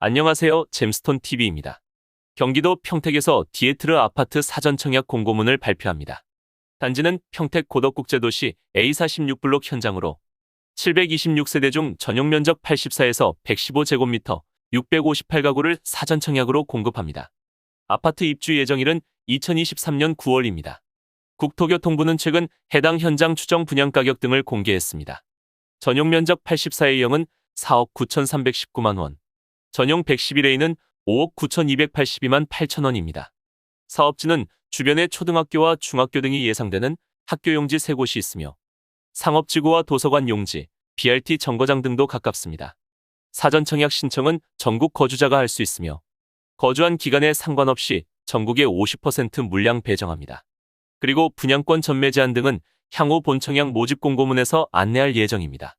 안녕하세요. 잼스톤TV입니다. 경기도 평택에서 디에트르 아파트 사전 청약 공고문을 발표합니다. 단지는 평택 고덕국제도시 A46블록 현장으로 726세대 중 전용 면적 84에서 115제곱미터 658가구를 사전 청약으로 공급합니다. 아파트 입주 예정일은 2023년 9월입니다. 국토교통부는 최근 해당 현장 추정 분양가격 등을 공개했습니다. 전용 면적 84A형은 4억 9,319만 원, 전용 111A는 5억 9,282만 8천 원입니다. 사업지는 주변에 초등학교와 중학교 등이 예상되는 학교 용지 3곳이 있으며 상업지구와 도서관 용지, BRT 정거장 등도 가깝습니다. 사전 청약 신청은 전국 거주자가 할 수 있으며 거주한 기간에 상관없이 전국에 50% 물량 배정합니다. 그리고 분양권 전매 제한 등은 향후 본청약 모집 공고문에서 안내할 예정입니다.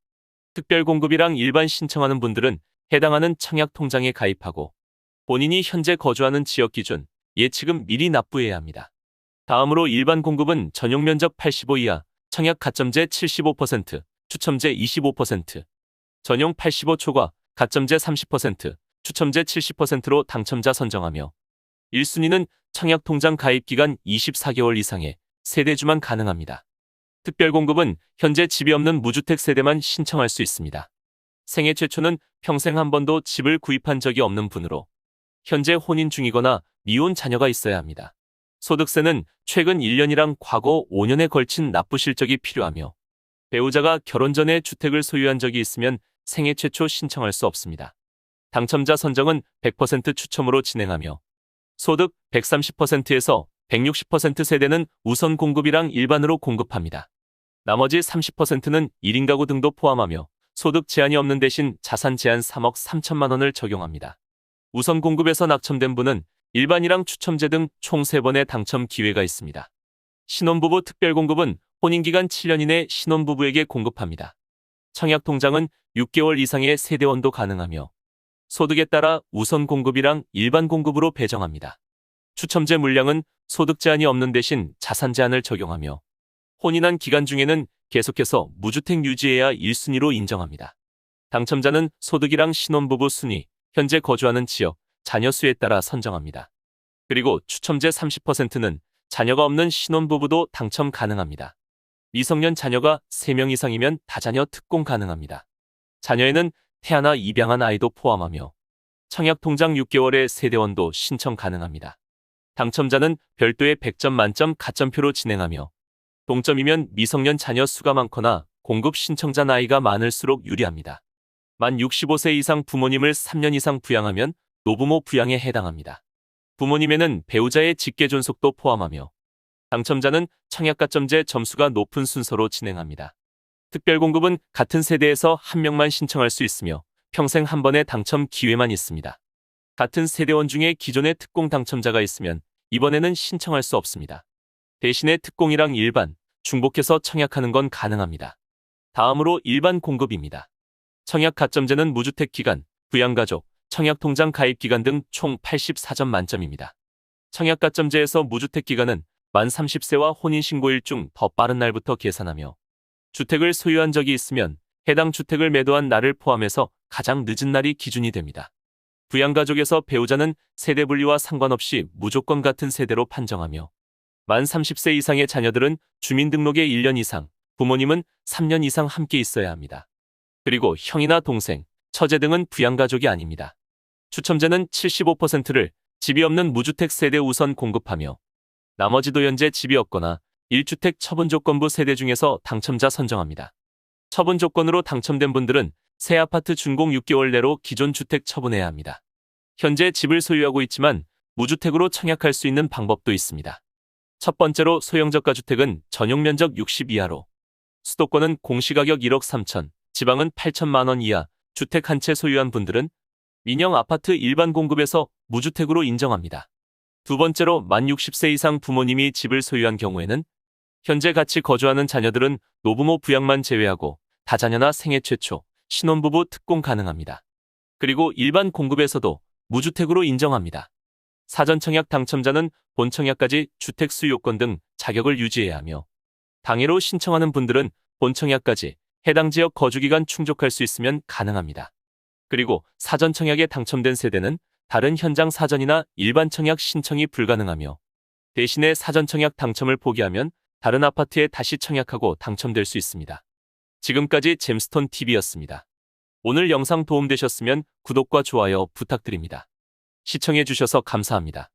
특별 공급이랑 일반 신청하는 분들은 해당하는 청약 통장에 가입하고 본인이 현재 거주하는 지역 기준 예치금 미리 납부해야 합니다. 다음으로 일반 공급은 전용 면적 85 이하, 청약 가점제 75%, 추첨제 25%, 전용 85 초과, 가점제 30%, 추첨제 70%로 당첨자 선정하며 1순위는 청약 통장 가입 기간 24개월 이상의 세대주만 가능합니다. 특별 공급은 현재 집이 없는 무주택 세대만 신청할 수 있습니다. 생애 최초는 평생 한 번도 집을 구입한 적이 없는 분으로 현재 혼인 중이거나 미혼 자녀가 있어야 합니다. 소득세는 최근 1년이랑 과거 5년에 걸친 납부 실적이 필요하며 배우자가 결혼 전에 주택을 소유한 적이 있으면 생애 최초 신청할 수 없습니다. 당첨자 선정은 100% 추첨으로 진행하며 소득 130%에서 160% 세대는 우선 공급이랑 일반으로 공급합니다. 나머지 30%는 1인 가구 등도 포함하며 소득 제한이 없는 대신 자산 제한 3억 3천만 원을 적용합니다. 우선 공급에서 낙첨된 분은 일반이랑 추첨제 등 총 3번의 당첨 기회가 있습니다. 신혼부부 특별 공급은 혼인기간 7년 이내 신혼부부에게 공급합니다. 청약 통장은 6개월 이상의 세대원도 가능하며 소득에 따라 우선 공급이랑 일반 공급으로 배정합니다. 추첨제 물량은 소득 제한이 없는 대신 자산 제한을 적용하며 혼인한 기간 중에는 계속해서 무주택 유지해야 1순위로 인정합니다. 당첨자는 소득이랑 신혼부부 순위, 현재 거주하는 지역, 자녀 수에 따라 선정합니다. 그리고 추첨제 30%는 자녀가 없는 신혼부부도 당첨 가능합니다. 미성년 자녀가 3명 이상이면 다자녀 특공 가능합니다. 자녀에는 태아나 입양한 아이도 포함하며 청약통장 6개월의 세대원도 신청 가능합니다. 당첨자는 별도의 100점 만점 가점표로 진행하며 동점이면 미성년 자녀 수가 많거나 공급 신청자 나이가 많을수록 유리합니다. 만 65세 이상 부모님을 3년 이상 부양하면 노부모 부양에 해당합니다. 부모님에는 배우자의 직계 존속도 포함하며 당첨자는 청약가점제 점수가 높은 순서로 진행합니다. 특별공급은 같은 세대에서 한 명만 신청할 수 있으며 평생 한 번의 당첨 기회만 있습니다. 같은 세대원 중에 기존의 특공 당첨자가 있으면 이번에는 신청할 수 없습니다. 대신에 특공이랑 일반, 중복해서 청약하는 건 가능합니다. 다음으로 일반 공급입니다. 청약 가점제는 무주택 기간, 부양가족, 청약통장 가입 기간 등 총 84점 만점입니다. 청약 가점제에서 무주택 기간은 만 30세와 혼인신고일 중 더 빠른 날부터 계산하며 주택을 소유한 적이 있으면 해당 주택을 매도한 날을 포함해서 가장 늦은 날이 기준이 됩니다. 부양가족에서 배우자는 세대 분리와 상관없이 무조건 같은 세대로 판정하며 만 30세 이상의 자녀들은 주민등록에 1년 이상, 부모님은 3년 이상 함께 있어야 합니다. 그리고 형이나 동생, 처제 등은 부양가족이 아닙니다. 추첨제는 75%를 집이 없는 무주택 세대 우선 공급하며 나머지도 현재 집이 없거나 1주택 처분조건부 세대 중에서 당첨자 선정합니다. 처분 조건으로 당첨된 분들은 새 아파트 준공 6개월 내로 기존 주택 처분해야 합니다. 현재 집을 소유하고 있지만 무주택으로 청약할 수 있는 방법도 있습니다. 첫 번째로 소형저가주택은 전용 면적 60 이하로 수도권은 공시가격 1억 3천, 지방은 8천만 원 이하 주택 한 채 소유한 분들은 민영 아파트 일반 공급에서 무주택으로 인정합니다. 두 번째로 만 60세 이상 부모님이 집을 소유한 경우에는 현재 같이 거주하는 자녀들은 노부모 부양만 제외하고 다자녀나 생애 최초, 신혼부부 특공 가능합니다. 그리고 일반 공급에서도 무주택으로 인정합니다. 사전청약 당첨자는 본청약까지 주택 수요권 등 자격을 유지해야 하며 당해로 신청하는 분들은 본청약까지 해당 지역 거주기간 충족할 수 있으면 가능합니다. 그리고 사전 청약에 당첨된 세대는 다른 현장 사전이나 일반 청약 신청이 불가능하며 대신에 사전 청약 당첨을 포기하면 다른 아파트에 다시 청약하고 당첨될 수 있습니다. 지금까지 잼스톤 TV였습니다. 오늘 영상 도움되셨으면 구독과 좋아요 부탁드립니다. 시청해주셔서 감사합니다.